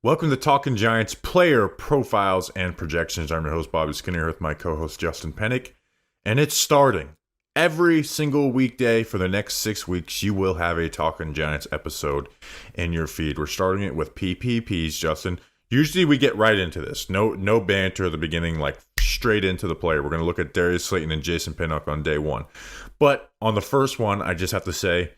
Welcome to Talking Giants player profiles and projections. I'm your host, Bobby Skinner, here with my co-host, Justin Pinnock. And it's starting. Every single weekday for the next 6 weeks, you will have a Talking Giants episode in your feed. We're starting it with PPPs, Justin. Usually we get right into this. No banter at the beginning, like straight into the player. We're going to look at Darius Slayton and Jason Pinnock on day one. But on the first one, I just have to say,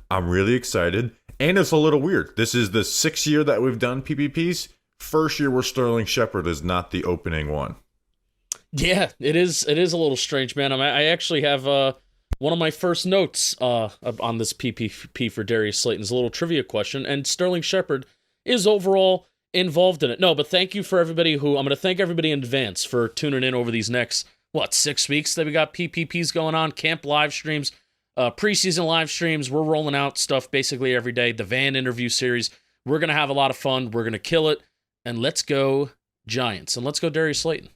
I'm really excited. And it's a little weird. This is the 6th year that we've done PPPs. First year where Sterling Shepard is not the opening one. Yeah, it is a little strange, man. I actually have one of my first notes on this PPP for Darius Slayton is a little trivia question, and Sterling Shepard is overall involved in it. No, but thank you for everybody I'm going to thank everybody in advance for tuning in over these next, 6 weeks that we got PPPs going on, camp live streams, preseason live streams. We're rolling out stuff basically every day. The Van interview series. We're going to have a lot of fun. We're going to kill it. And let's go Giants. And let's go Darius Slayton.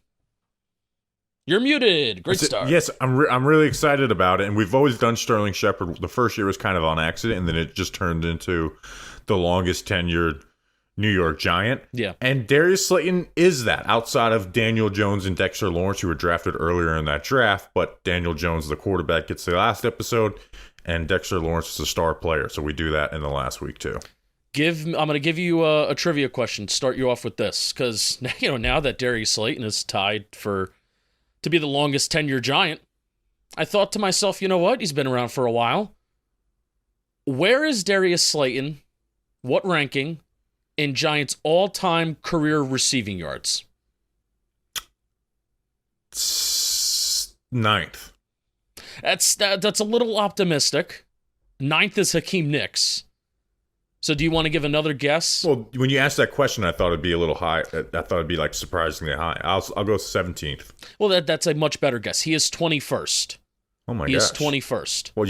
You're muted. Great start. Yes, I'm really excited about it. And we've always done Sterling Shepard. The first year was kind of on accident, and then it just turned into the longest tenured New York Giant. Yeah. And Darius Slayton is that, outside of Daniel Jones and Dexter Lawrence, who were drafted earlier in that draft. But Daniel Jones, the quarterback, gets the last episode, and Dexter Lawrence is a star player. So we do that in the last week, too. I'm going to give you a trivia question. Start you off with this, because now that Darius Slayton is tied to be the longest tenured Giant, I thought to myself, you know what? He's been around for a while. Where is Darius Slayton? What ranking in Giants' all-time career receiving yards? 9th. That's a little optimistic. 9th is Hakeem Nicks. So do you want to give another guess? Well, when you asked that question, I thought it'd be a little high. I thought it'd be like surprisingly high. I'll go 17th. Well, that's a much better guess. He is 21st. Oh my gosh. He is 21st. Well,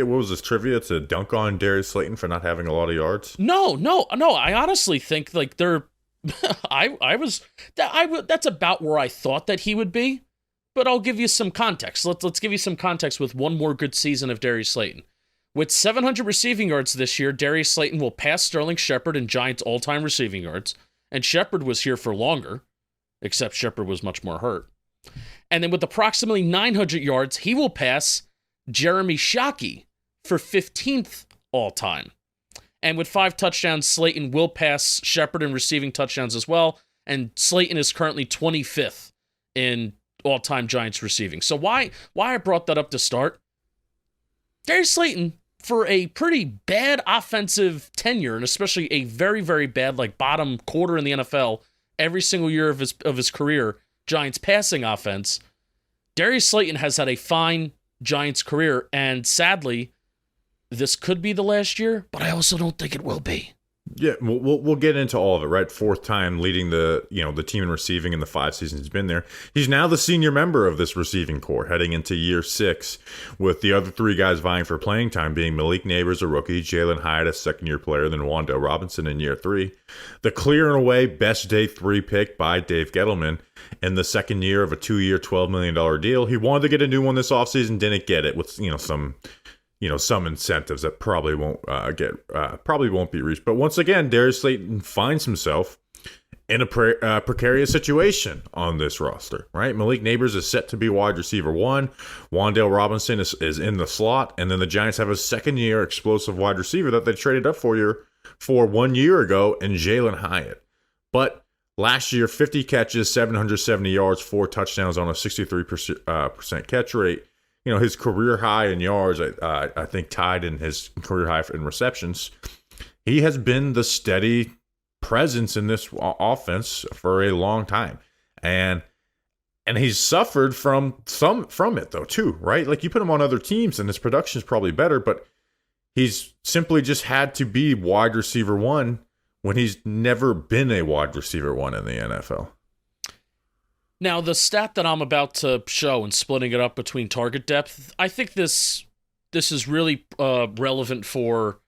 what was this trivia to dunk on Darius Slayton for not having a lot of yards? No. I honestly think like they're. That's about where I thought that he would be, but I'll give you some context. Let's give you some context with one more good season of Darius Slayton. With 700 receiving yards this year, Darius Slayton will pass Sterling Shepard in Giants' all-time receiving yards, and Shepard was here for longer, except Shepard was much more hurt. And then with approximately 900 yards, he will pass Jeremy Shockey for 15th all-time. And with 5 touchdowns, Slayton will pass Shepard in receiving touchdowns as well, and Slayton is currently 25th in all-time Giants receiving. So why I brought that up to start? Darius Slayton, for a pretty bad offensive tenure, and especially a very, very bad bottom quarter in the NFL every single year of his career, Giants passing offense, Darius Slayton has had a fine Giants career, and sadly, this could be the last year, but I also don't think it will be. Yeah, we'll get into all of it, right? 4th time leading the team in receiving in the 5 seasons he's been there. He's now the senior member of this receiving corps, heading into year 6, with the other 3 guys vying for playing time being Malik Neighbors, a rookie, Jalen Hyatt, a second-year player, then Wan'Dale Robinson in year 3. The clear and away best day 3 pick by Dave Gettleman in the second year of a 2-year, $12 million deal. He wanted to get a new one this offseason, didn't get it with some incentives that probably won't be reached. But once again, Darius Slayton finds himself in a precarious situation on this roster, right? Malik Neighbors is set to be wide receiver 1. Wan'Dale Robinson is in the slot. And then the Giants have a second-year explosive wide receiver that they traded up for 1 year ago in Jalen Hyatt. But last year, 50 catches, 770 yards, 4 touchdowns on a 63% catch rate. His career high in yards, I think, tied in his career high in receptions. He has been the steady presence in this offense for a long time, and he's suffered from it though too, right? Like, you put him on other teams, and his production is probably better, but he's simply just had to be wide receiver 1 when he's never been a wide receiver 1 in the NFL. Now, the stat that I'm about to show and splitting it up between target depth, I think this is really relevant for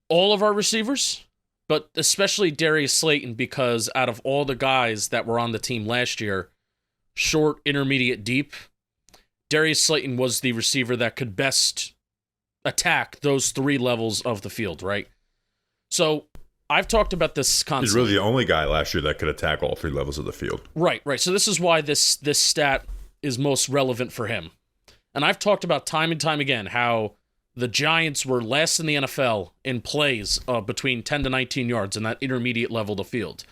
all of our receivers, but especially Darius Slayton, because out of all the guys that were on the team last year, short, intermediate, deep, Darius Slayton was the receiver that could best attack those 3 levels of the field, right? So I've talked about this constantly. He's really the only guy last year that could attack all three levels of the field. Right. So this is why this stat is most relevant for him. And I've talked about time and time again how the Giants were last in the NFL in plays between 10 to 19 yards in that intermediate level of the field.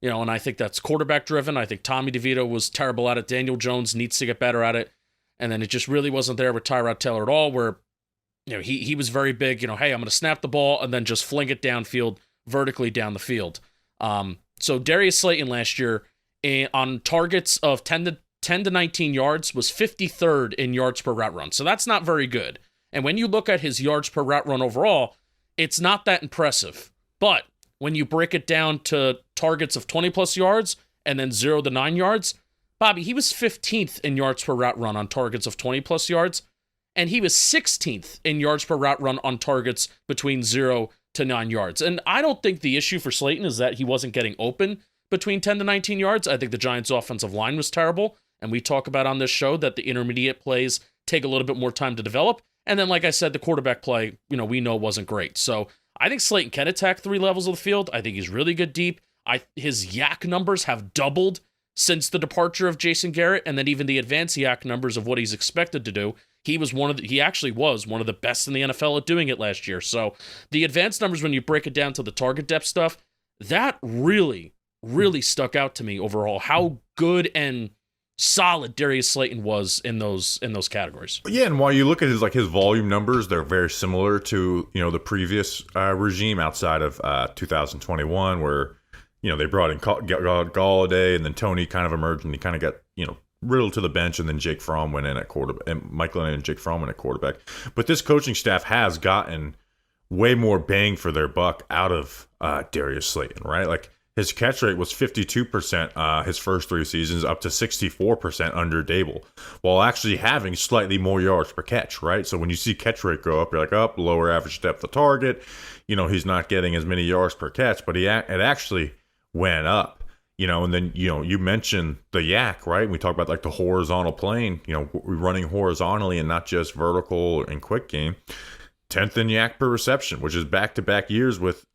And I think that's quarterback driven. I think Tommy DeVito was terrible at it. Daniel Jones needs to get better at it. And then it just really wasn't there with Tyrod Taylor at all, where he was very big, hey, I'm going to snap the ball and then just fling it downfield, vertically down the field. So Darius Slayton last year on targets of 10 to 19 yards was 53rd in yards per route run. So that's not very good. And when you look at his yards per route run overall, it's not that impressive. But when you break it down to targets of 20 plus yards and then 0 to 9 yards, Bobby, he was 15th in yards per route run on targets of 20 plus yards, and he was 16th in yards per route run on targets between 0 to 9 yards. And I don't think the issue for Slayton is that he wasn't getting open between 10 to 19 yards. I think the Giants' offensive line was terrible, and we talk about on this show that the intermediate plays take a little bit more time to develop. And then, like I said, the quarterback play, we know wasn't great. So I think Slayton can attack three levels of the field. I think he's really good deep. His yak numbers have doubled since the departure of Jason Garrett, and then even the advanced yak numbers of what he's expected to do. He actually was one of the best in the NFL at doing it last year. So the advanced numbers, when you break it down to the target depth stuff, that really, really stuck out to me overall. How good and solid Darius Slayton was in those categories. Yeah, and while you look at his volume numbers, they're very similar to the previous regime outside of 2021, where they brought in Galladay, and then Tony kind of emerged, and he kind of got Riddle to the bench, and then Jake Fromm went in at quarterback, and Mike Lennon and Jake Fromm went at quarterback. But this coaching staff has gotten way more bang for their buck out of Darius Slayton, right? Like, his catch rate was 52% his first three seasons, up to 64% under Dable, while actually having slightly more yards per catch, right? So when you see catch rate go up, you're like, lower average depth of target. He's not getting as many yards per catch, but it actually went up. And then, you mentioned the yak, right? We talk about like the horizontal plane, we're running horizontally and not just vertical and quick game. 10th in yak per reception, which is back-to-back years with,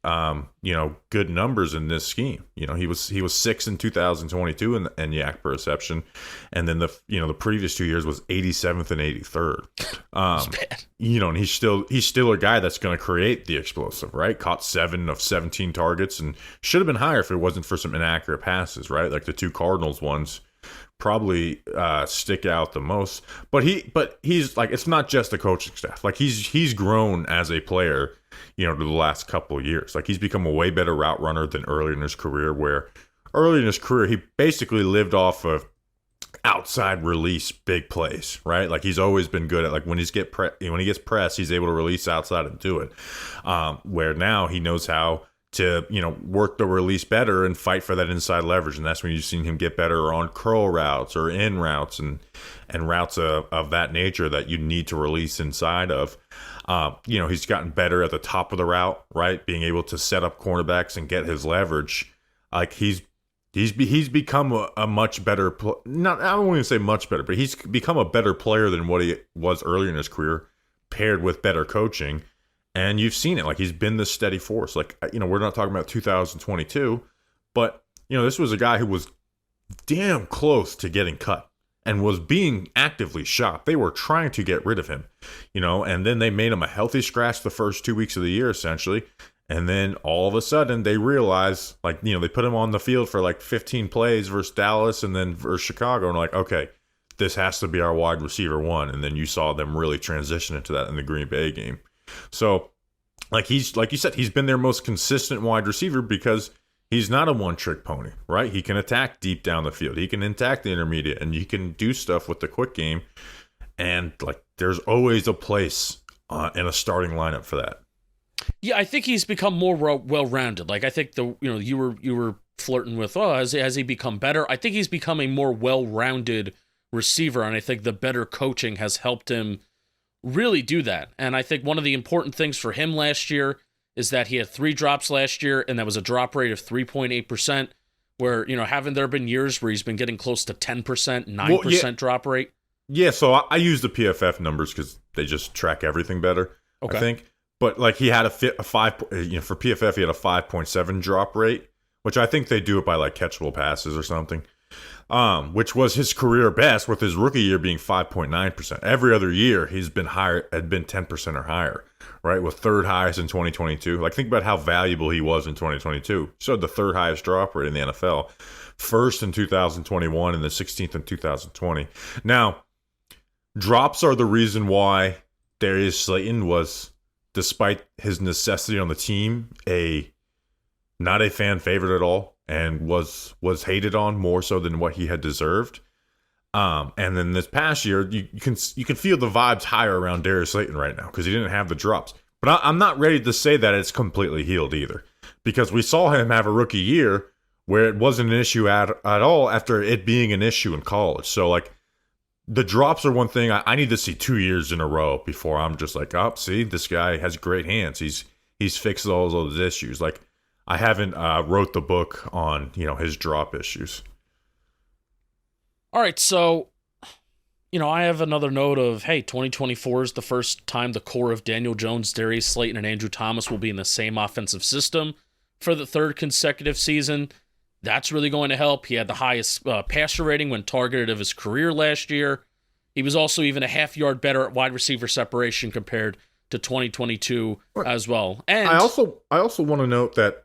good numbers in this scheme. He was 6th in 2022 in yak per reception, and then the previous 2 years was 87th and 83rd. And he's still a guy that's going to create the explosive, right? Caught 7 of 17 targets, and should have been higher if it wasn't for some inaccurate passes, right? Like the two Cardinals ones probably stick out the most. But he's like, it's not just the coaching staff. Like, he's grown as a player, to the last couple of years. Like, he's become a way better route runner than earlier in his career, where early in his career he basically lived off of outside release big plays, right? Like, he's always been good at, like, when he gets pressed, he's able to release outside and do it. Where now he knows how to work the release better and fight for that inside leverage, and that's when you've seen him get better on curl routes or in routes and routes of that nature that you need to release inside of. He's gotten better at the top of the route, right? Being able to set up cornerbacks and get his leverage. Like, he's become a much better. Not, I don't want to say much better, but he's become a better player than what he was earlier in his career, paired with better coaching. And you've seen it. Like, he's been this steady force. Like, we're not talking about 2022, but, this was a guy who was damn close to getting cut and was being actively shopped. They were trying to get rid of him, and then they made him a healthy scratch the first 2 weeks of the year, essentially. And then all of a sudden they realize, like, they put him on the field for like 15 plays versus Dallas and then versus Chicago. And like, okay, this has to be our wide receiver one. And then you saw them really transition into that in the Green Bay game. So, like you said, he's been their most consistent wide receiver because he's not a one-trick pony, right? He can attack deep down the field. He can attack the intermediate, and he can do stuff with the quick game. And, like, there's always a place in a starting lineup for that. Yeah, I think he's become more well-rounded. Like, I think you were flirting with, has he become better? I think he's become a more well-rounded receiver, and I think the better coaching has helped him really do that. And I think one of the important things for him last year is that he had 3 drops last year, and that was a drop rate of 3.8%, where, haven't there been years where he's been getting close to 10%, 9% drop rate? Yeah, so I use the PFF numbers because they just track everything better, okay. I think. but like he had a 5, for PFF he had a 5.7 drop rate, which I think they do it by like catchable passes or something. Which was his career best, with his rookie year being 5.9%. Every other year he's been had been 10% or higher, right? With third highest in 2022. Like, think about how valuable he was in 2022. So the third highest drop rate in the NFL, first in 2021, and the 16th in 2020. Now, drops are the reason why Darius Slayton was, despite his necessity on the team, not a fan favorite at all, and was hated on more so than what he had deserved. And then this past year, you can feel the vibes higher around Darius Slayton right now because he didn't have the drops. But I'm not ready to say that it's completely healed either, because we saw him have a rookie year where it wasn't an issue at all after it being an issue in college. So like, the drops are one thing. I need to see 2 years in a row before I'm just like, oh, see, this guy has great hands. He's fixed all those issues. Like, I haven't wrote the book on, his drop issues. All right, so, I have another note of, hey, 2024 is the first time the core of Daniel Jones, Darius Slayton, and Andrew Thomas will be in the same offensive system for the third consecutive season. That's really going to help. He had the highest passer rating when targeted of his career last year. He was also even a half yard better at wide receiver separation compared to 2022 as well. And I also want to note that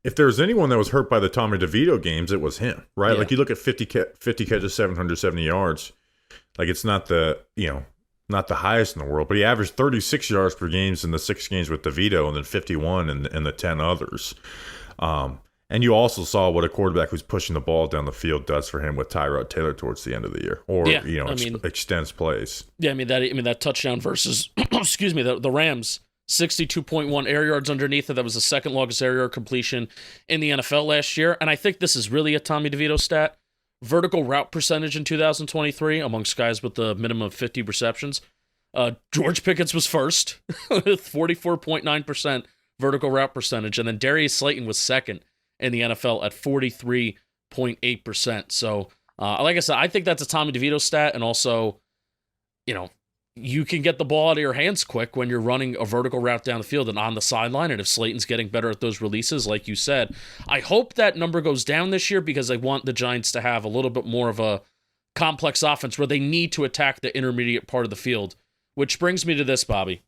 if there was anyone that was hurt by the Tommy DeVito games, it was him, right? Yeah. Like, you look at 50 catches, 770 yards. Like, it's not the highest in the world, but he averaged 36 yards per game in the 6 games with DeVito, and then 51 in the 10 others. And you also saw what a quarterback who's pushing the ball down the field does for him with Tyrod Taylor towards the end of the year, or extends plays. Yeah, that touchdown versus excuse me, the Rams. 62.1 air yards underneath it. That was the second longest air yard completion in the NFL last year. And I think this is really a Tommy DeVito stat. Vertical route percentage in 2023 amongst guys with the minimum of 50 receptions. George Pickett's was first with 44.9% vertical route percentage. And then Darius Slayton was second in the NFL at 43.8%. So, like I said, I think that's a Tommy DeVito stat. And also, you can get the ball out of your hands quick when you're running a vertical route down the field and on the sideline. And if Slayton's getting better at those releases, like you said, I hope that number goes down this year, because I want the Giants to have a little bit more of a complex offense where they need to attack the intermediate part of the field. Which brings me to this, Bobby.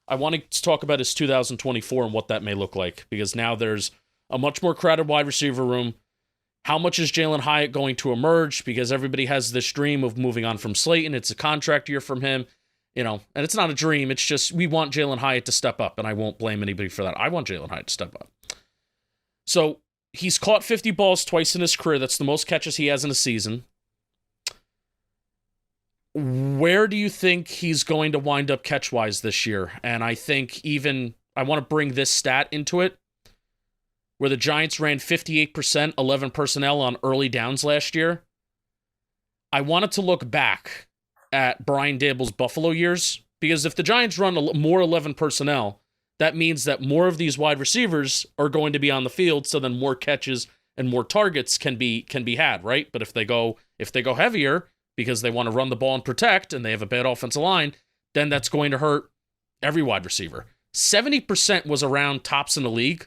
I want to talk about his 2024 and what that may look like, because now there's a much more crowded wide receiver room. How much is Jalen Hyatt going to emerge? Because everybody has this dream of moving on from Slayton. It's a contract year from him. And it's not a dream. It's just we want Jalen Hyatt to step up, and I won't blame anybody for that. I want Jalen Hyatt to step up. So he's caught 50 balls twice in his career. That's the most catches he has in a season. Where do you think he's going to wind up catch-wise this year? And I think I want to bring this stat into it, where the Giants ran 58%, 11 personnel on early downs last year. I wanted to look back at Brian Daboll's Buffalo years, because if the Giants run more 11 personnel, that means that more of these wide receivers are going to be on the field, so then more catches and more targets can be had, right? But if they go heavier because they want to run the ball and protect, and they have a bad offensive line, then that's going to hurt every wide receiver. 70% was around tops in the league,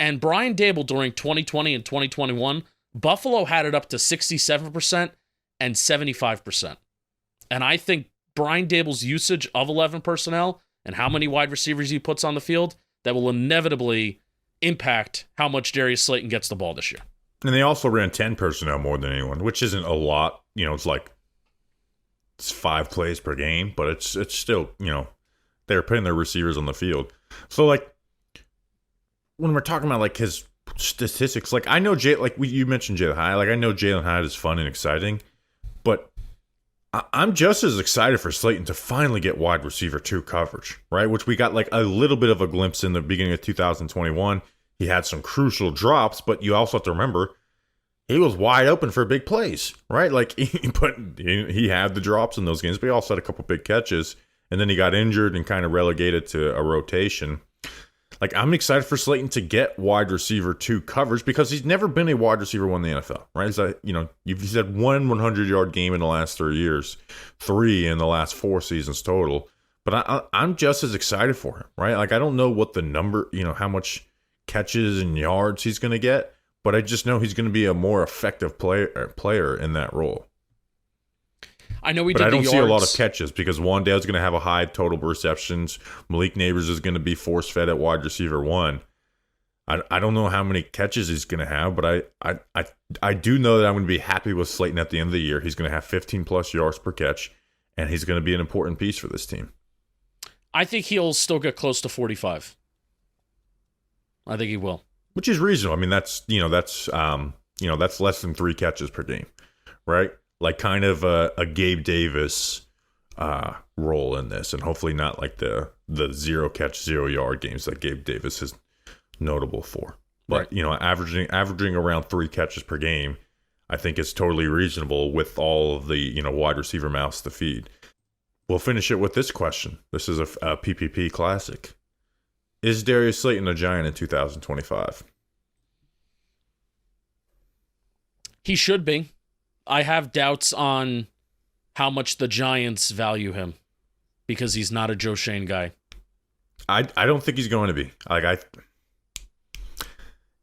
and Brian Daboll during 2020 and 2021, Buffalo had it up to 67% and 75%. And I think Brian Daboll's usage of 11 personnel and how many wide receivers he puts on the field, that will inevitably impact how much Darius Slayton gets the ball this year. And they also ran 10 personnel more than anyone, which isn't a lot. It's 5 plays per game, but it's still, they're putting their receivers on the field. So, like, when we're talking about, like, his statistics, like, I know you mentioned Jalen Hyatt. Like, I know Jalen Hyatt is fun and exciting, but I'm just as excited for Slayton to finally get wide receiver 2 coverage, right? Which we got like a little bit of a glimpse in the beginning of 2021. He had some crucial drops, but you also have to remember he was wide open for big plays, right? Like he had the drops in those games, but he also had a couple big catches, and then he got injured and kind of relegated to a rotation. Like, I'm excited for Slayton to get wide receiver 2 coverage, because he's never been a wide receiver 1 in the NFL, right? He's had one 100-yard game in the last 3 years, 3 in the last 4 seasons total. but I'm just as excited for him, right? Like, I don't know what the number, how much catches and yards he's going to get, but I just know he's going to be a more effective player in that role. I know but I don't see a lot of catches because Wandale's going to have a high total receptions. Malik Neighbors is going to be force fed at wide receiver 1. I don't know how many catches he's going to have, but I do know that I'm going to be happy with Slayton at the end of the year. He's going to have 15 plus yards per catch, and he's going to be an important piece for this team. I think he'll still get close to 45. I think he will, which is reasonable. I mean, that's less than 3 catches per game, right? Like kind of a Gabe Davis role in this, and hopefully not like the 0 catch, 0 yard games that Gabe Davis is notable for. But right. Averaging around 3 catches per game, I think is totally reasonable with all of the wide receiver mouths to feed. We'll finish it with this question. This is a PPP classic. Is Darius Slayton a Giant in 2025? He should be. I have doubts on how much the Giants value him because he's not a Joe Shane guy. I don't think he's going to be.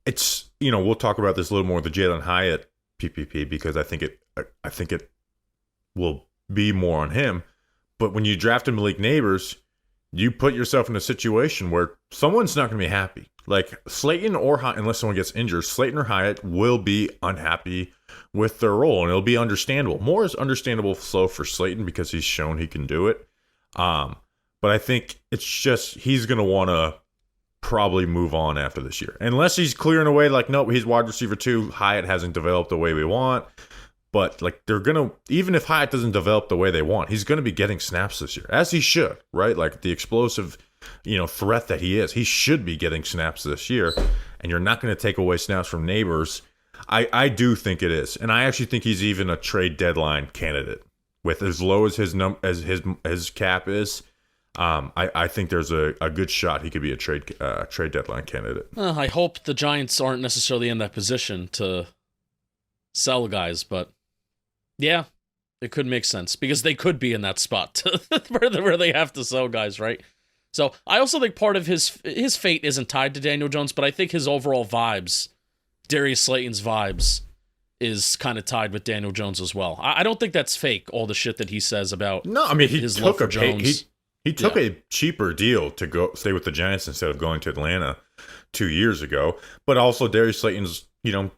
It's we'll talk about this a little more with the Jalen Hyatt PPP because I think it will be more on him. But when you drafted Malik Neighbors, you put yourself in a situation where someone's not going to be happy. Like Slayton or Hyatt, unless someone gets injured, Slayton or Hyatt will be unhappy with their role, and it'll be understandable. More is understandable so for Slayton because he's shown he can do it. But I think it's just he's going to want to probably move on after this year. Unless he's clearing away like, nope, he's wide receiver 2. Hyatt hasn't developed the way we want. But like they're going to, even if Hyatt doesn't develop the way they want, he's going to be getting snaps this year, as he should, right? Like the explosive, threat that he is. He should be getting snaps this year, and you're not going to take away snaps from Neighbors. I do think it is. And I actually think he's even a trade deadline candidate. With as low as his cap is, I think there's a good shot he could be a trade deadline candidate. I hope the Giants aren't necessarily in that position to sell guys, but yeah, it could make sense because they could be in that spot where they have to sell guys, right? So I also think part of his fate isn't tied to Daniel Jones, but I think his overall vibes, Darius Slayton's vibes, is kind of tied with Daniel Jones as well. I don't think that's fake, all the shit that he says about his love for Jones. He took a cheaper deal to go stay with the Giants instead of going to Atlanta 2 years ago. But also Darius Slayton's,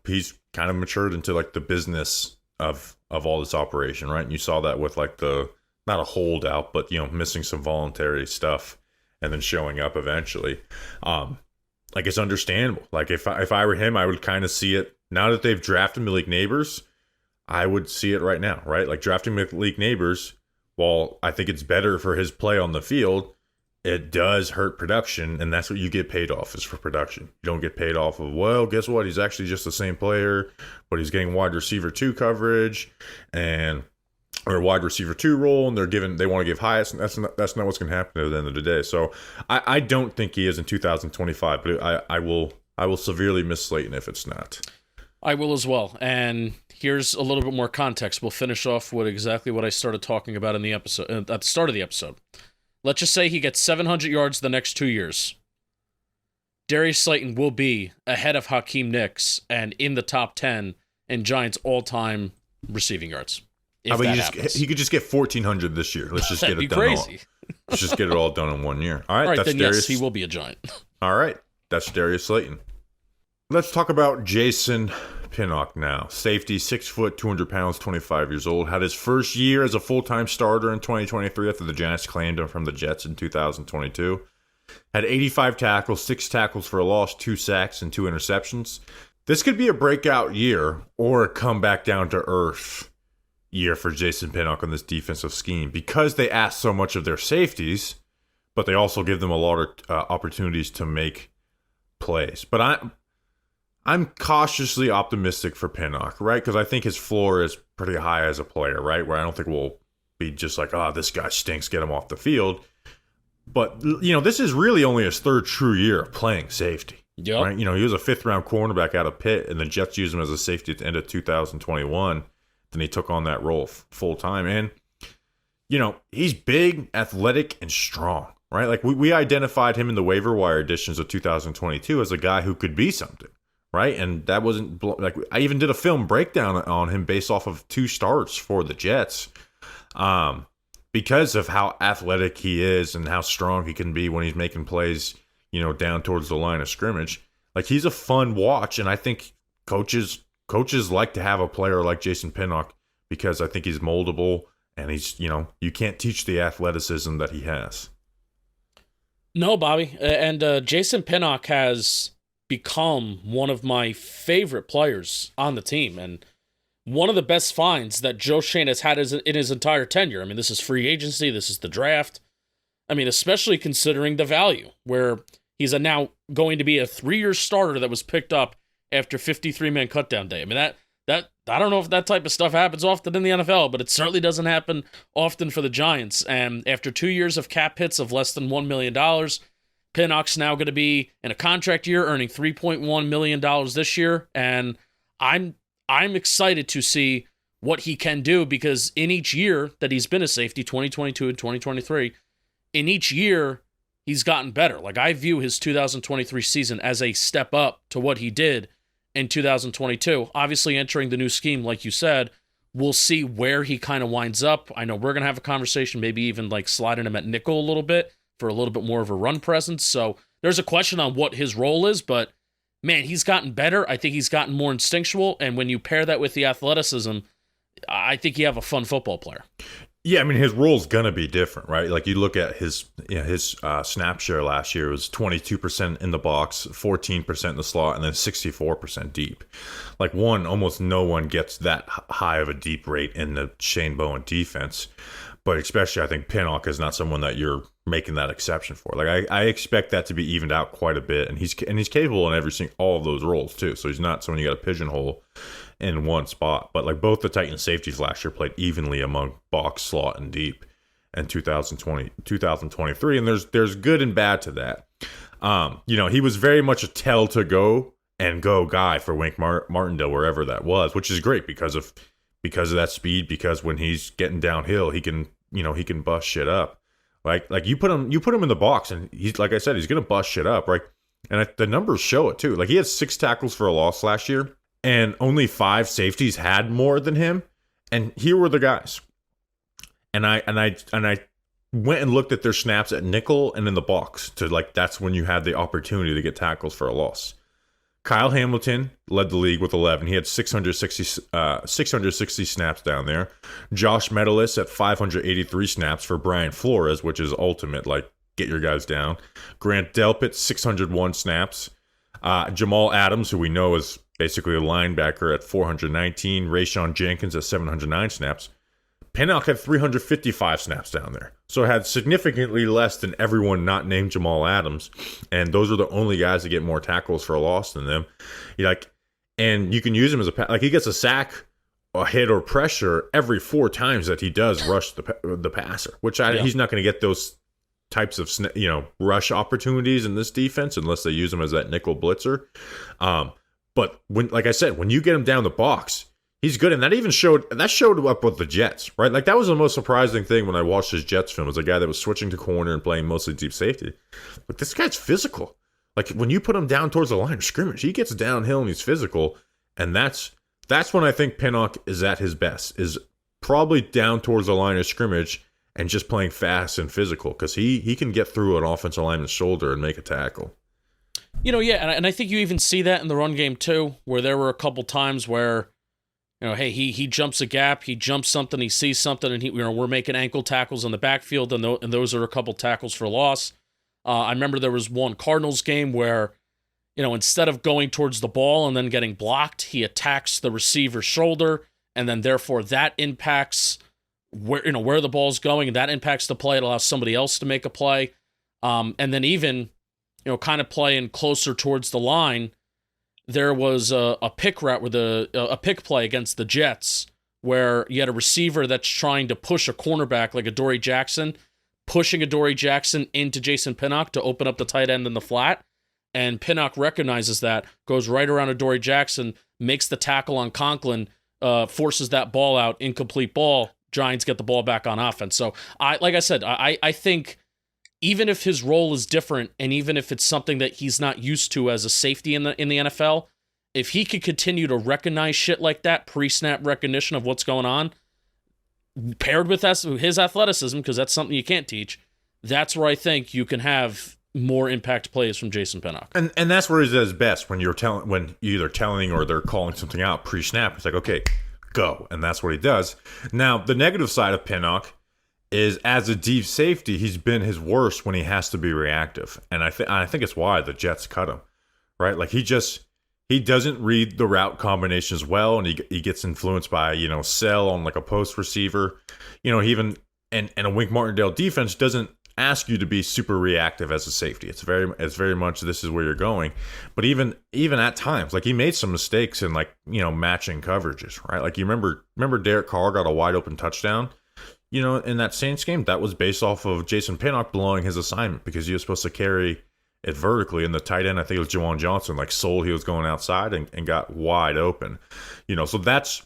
he's kind of matured into like the business of all this operation, right? And you saw that with like not a holdout, but missing some voluntary stuff and then showing up eventually. Like it's understandable. Like if I were him, I would kind of see it now that they've drafted Malik Neighbors. I would see it right now, right? Like drafting Malik Neighbors, while I think it's better for his play on the field, it does hurt production, and that's what you get paid off is for production. You don't get paid off of, well, guess what? He's actually just the same player, but he's getting wide receiver 2 coverage or wide receiver 2 role, and they want to give Hyatt. That's not what's going to happen at the end of the day. So I don't think he is in 2025, but I will severely miss Slayton if it's not. I will as well. And here's a little bit more context. We'll finish off with exactly what I started talking about in the episode at the start of the episode. Let's just say he gets 700 yards the next 2 years. Darius Slayton will be ahead of Hakeem Nicks and in the top 10 in Giants all-time receiving yards. If that happens. He could just get 1,400 this year. Let's just get it done. Crazy. Let's just get it all done in 1 year. All right, that's then Darius. Yes, he will be a Giant. All right, that's Darius Slayton. Let's talk about Jason Pinnock now. Safety, 6 foot, 200 pounds, 25 years old. Had his first year as a full-time starter in 2023 after the Giants claimed him from the Jets in 2022. Had 85 tackles, 6 tackles for a loss, 2 sacks, and 2 interceptions. This could be a breakout year or a comeback down to earth year for Jason Pinnock on this defensive scheme because they ask so much of their safeties, but they also give them a lot of opportunities to make plays. But I'm cautiously optimistic for Pinnock, right? Because I think his floor is pretty high as a player, right? Where I don't think we'll be just like, this guy stinks, get him off the field. But, this is really only his 3rd true year of playing safety. Yep. Right? He was a 5th-round cornerback out of Pitt, and the Jets used him as a safety at the end of 2021. Then he took on that role full-time. And, he's big, athletic, and strong, right? Like we identified him in the waiver wire editions of 2022 as a guy who could be something, right? And that wasn't like I even did a film breakdown on him based off of 2 starts for the Jets, because of how athletic he is and how strong he can be when he's making plays, down towards the line of scrimmage. Like he's a fun watch, and I think coaches like to have a player like Jason Pinnock because I think he's moldable. And he's, you can't teach the athleticism that he has. No, Bobby. And Jason Pinnock has become one of my favorite players on the team. And one of the best finds that Joe Schoen has had in his entire tenure. I mean, this is free agency. This is the draft. I mean, especially considering the value, where he's now going to be a 3-year starter that was picked up after 53-man cutdown day. I mean, that I don't know if that type of stuff happens often in the NFL, but it certainly doesn't happen often for the Giants. And after 2 years of cap hits of less than $1 million, Pinnock's now going to be in a contract year earning $3.1 million this year. And I'm excited to see what he can do, because in each year that he's been a safety, 2022 and 2023, in each year he's gotten better. Like I view his 2023 season as a step up to what he did in 2022. Obviously, entering the new scheme, like you said, we'll see where he kind of winds up. I know we're going to have a conversation, maybe even like sliding him at nickel a little bit for a little bit more of a run presence. So there's a question on what his role is, but man, he's gotten better. I think he's gotten more instinctual. And when you pair that with the athleticism, I think you have a fun football player. Yeah, I mean, his role's going to be different, right? Like you look at his snap share last year was 22% in the box, 14% in the slot, and then 64% deep. Like almost no one gets that high of a deep rate in the Shane Bowen defense. But especially, I think Pinnock is not someone that you're making that exception for. Like I expect that to be evened out quite a bit, and he's capable in all of those roles too. So he's not someone you got to pigeonhole in one spot. But like both the Titans safeties last year played evenly among box, slot, and deep in 2023, and there's good and bad to that. He was very much a tell to go guy for Wink Martindale wherever that was, which is great because of that speed. Because when he's getting downhill, he can bust shit up. Like you put him in the box, and he's, like I said, he's gonna bust shit up, right? And the numbers show it too. Like he had 6 tackles for a loss last year, and only 5 safeties had more than him. And here were the guys. And I went and looked at their snaps at nickel and in the box that's when you had the opportunity to get tackles for a loss. Kyle Hamilton led the league with 11. He had 660 snaps down there. Josh Metellus at 583 snaps for Brian Flores, which is ultimate, like, get your guys down. Grant Delpit, 601 snaps. Jamal Adams, who we know is basically a linebacker, at 419. Rayshon Jenkins at 709 snaps. Pinnock had 355 snaps down there. So it had significantly less than everyone not named Jamal Adams. And those are the only guys that get more tackles for a loss than them. And you can use him as he gets a sack, a hit, or pressure every 4 times that he does rush the passer, which he's not going to get those types of rush opportunities in this defense unless they use him as that nickel blitzer. But when you get him down the box, he's good, and that showed up with the Jets, right? Like that was the most surprising thing when I watched his Jets film, was a guy that was switching to corner and playing mostly deep safety. But this guy's physical. Like when you put him down towards the line of scrimmage, he gets downhill and he's physical, and that's when I think Pinnock is at his best, is probably down towards the line of scrimmage and just playing fast and physical, because he can get through an offensive lineman's shoulder and make a tackle. And I think you even see that in the run game too, where there were a couple times where, hey, he jumps a gap, he jumps something, he sees something, and we're making ankle tackles in the backfield, and those are a couple tackles for loss. I remember there was one Cardinals game where, instead of going towards the ball and then getting blocked, he attacks the receiver's shoulder, and then therefore that impacts where the ball's going, and that impacts the play. It allows somebody else to make a play. And then even, kind of playing closer towards the line, there was a pick route with a pick play against the Jets where you had a receiver that's trying to push a cornerback like Adoree Jackson, pushing Adoree Jackson into Jason Pinnock to open up the tight end in the flat. And Pinnock recognizes that, goes right around Adoree Jackson, makes the tackle on Conklin, forces that ball out, incomplete ball. Giants get the ball back on offense. So like I said, I think even if his role is different, and even if it's something that he's not used to as a safety in the NFL, if he could continue to recognize shit like that, pre-snap recognition of what's going on, paired with his athleticism, because that's something you can't teach, that's where I think you can have more impact plays from Jason Pinnock. And that's where he's at his best, when you're either telling or they're calling something out pre-snap. It's like, okay, go. And that's what he does. Now, the negative side of Pinnock is, as a deep safety, he's been his worst when he has to be reactive. And I think it's why the Jets cut him, right? Like, he doesn't read the route combinations well, and he gets influenced by, sell on like a post receiver. Even and a Wink Martindale defense doesn't ask you to be super reactive as a safety. It's very much this is where you're going. But even at times, like, he made some mistakes in, like, matching coverages, right? Like, you remember Derek Carr got a wide open touchdown, in that Saints game. That was based off of Jason Pinnock blowing his assignment, because he was supposed to carry it vertically, and the tight end, I think it was Jawan Johnson, like, sold he was going outside and got wide open. So that's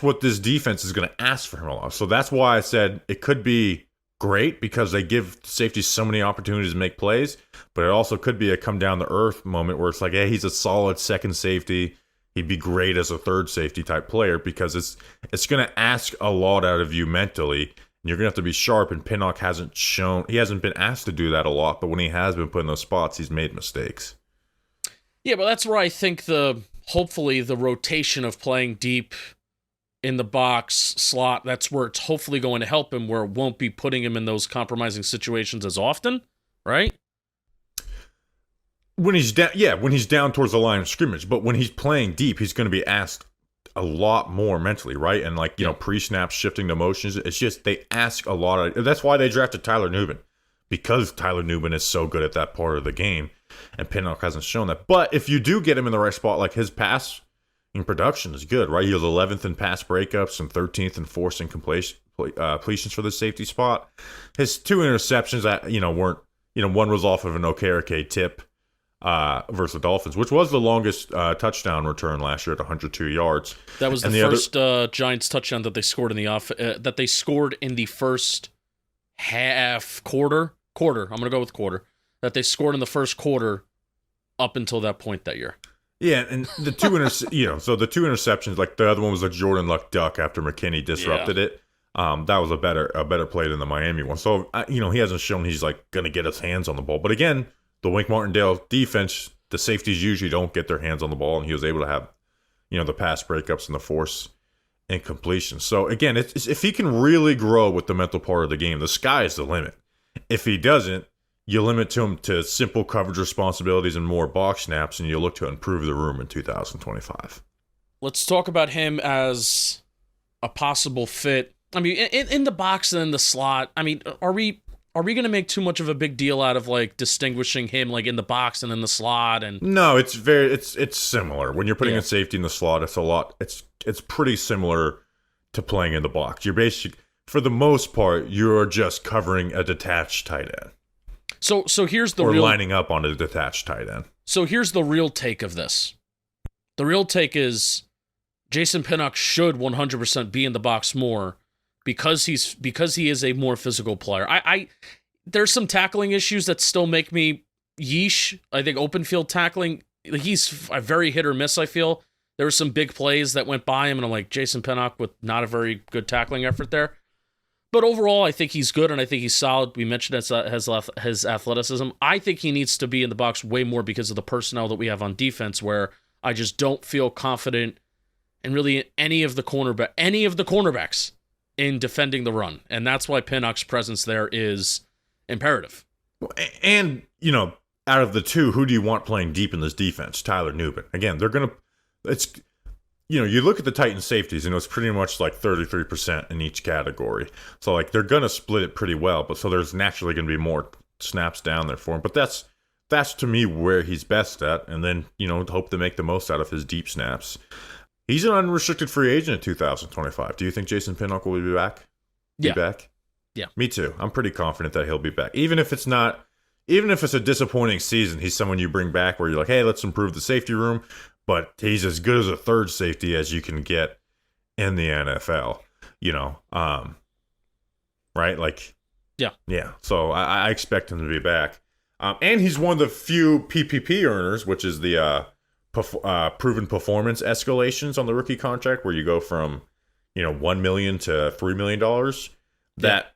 what this defense is going to ask for him a lot. So that's why I said it could be great, because they give safeties so many opportunities to make plays, but it also could be a come down to earth moment where it's like, hey, he's a solid second safety. He'd be great as a third safety type player, because it's going to ask a lot out of you mentally, and you're going to have to be sharp. And Pinnock hasn't been asked to do that a lot, but when he has been put in those spots, he's made mistakes. Yeah, but that's where I think hopefully the rotation of playing deep in the box slot, that's where it's hopefully going to help him, where it won't be putting him in those compromising situations as often, right? When he's down towards the line of scrimmage, but when he's playing deep, he's going to be asked a lot more mentally, right? And pre-snap shifting to motions, it's just they ask a lot. That's why they drafted Tyler Nubin, because Tyler Nubin is so good at that part of the game, and Pinnock hasn't shown that. But if you do get him in the right spot, like, his pass in production is good, right? He was 11th in pass breakups and 13th in forcing completions for the safety spot. His 2 interceptions that weren't, one was off of an Okereke tip versus the Dolphins, which was the longest touchdown return last year at 102 yards. That was the first Giants touchdown that they scored in the first half quarter. I'm gonna go with quarter, that they scored in the first quarter up until that point that year. Yeah, and the two so the 2 interceptions, like, the other one was a Jordan Luck duck after McKinney disrupted it. That was a better play than the Miami one. So he hasn't shown he's, like, gonna get his hands on the ball. But again, the Wink Martindale defense, the safeties usually don't get their hands on the ball, and he was able to have the pass breakups and the force and completion. So again, if he can really grow with the mental part of the game, the sky is the limit. If he doesn't, you limit him to simple coverage responsibilities and more box snaps, and you look to improve the room in 2025. Let's talk about him as a possible fit. I mean, in the box and in the slot. I mean, are we going to make too much of a big deal out of, like, distinguishing him, like, in the box and in the slot? And no, it's similar. When you're putting a safety in the slot, it's pretty similar to playing in the box. You're basically, for the most part, you're just covering a detached tight end. So here's the lining up on a detached tight end. So here's the real take of this. The real take is Jason Pinnock should 100% be in the box more, because he is a more physical player. There's some tackling issues that still make me yeesh. I think open field tackling, he's a very hit or miss, I feel. There were some big plays that went by him, and I'm like, Jason Pinnock with not a very good tackling effort there. But overall, I think he's good, and I think he's solid. We mentioned his athleticism. I think he needs to be in the box way more because of the personnel that we have on defense, where I just don't feel confident in really any of the cornerbacks in defending the run. And that's why Pinnock's presence there is imperative. And, out of the two, who do you want playing deep in this defense? Tyler Nubin. Again, you look at the Titans safeties, and it's pretty much like 33% in each category. So, like, they're going to split it pretty well, but so there's naturally going to be more snaps down there for him. But that's to me where he's best at, and then, hope to make the most out of his deep snaps. He's an unrestricted free agent in 2025. Do you think Jason Pinnock will be back? Yeah. Back? Yeah. Me too. I'm pretty confident that he'll be back. Even if it's a disappointing season, he's someone you bring back where you're like, hey, let's improve the safety room. But he's as good as a third safety as you can get in the NFL. you know, right? Like, Yeah. So I expect him to be back. And he's one of the few PPP earners, which is the proven performance escalations on the rookie contract, where you go from, $1 million to $3 million. That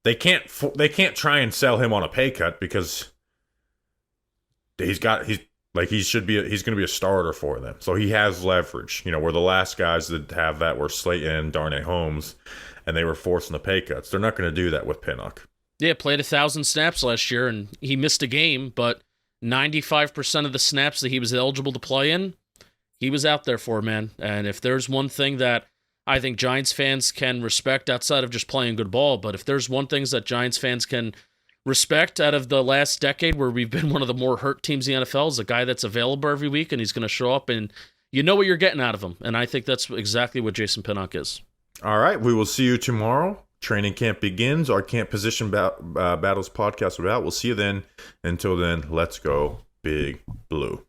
they can't try and sell him on a pay cut because he's going to be a starter for them. So he has leverage. Where the last guys that have that were Slayton and Darnay Holmes, and they were forcing the pay cuts. They're not going to do that with Pinnock. Yeah, played 1,000 snaps last year, and he missed a game, but 95% of the snaps that he was eligible to play in, he was out there for, man. And if there's one thing that I think Giants fans can respect outside of just playing good ball, but if there's one thing that Giants fans can respect out of the last decade where we've been one of the more hurt teams in the NFL, is a guy that's available every week and he's going to show up and you know what you're getting out of him. And I think that's exactly what Jason Pinnock is. All right, we will see you tomorrow. Training camp begins. Our Camp Position Battles podcast will be out. We'll see you then. Until then, let's go Big Blue.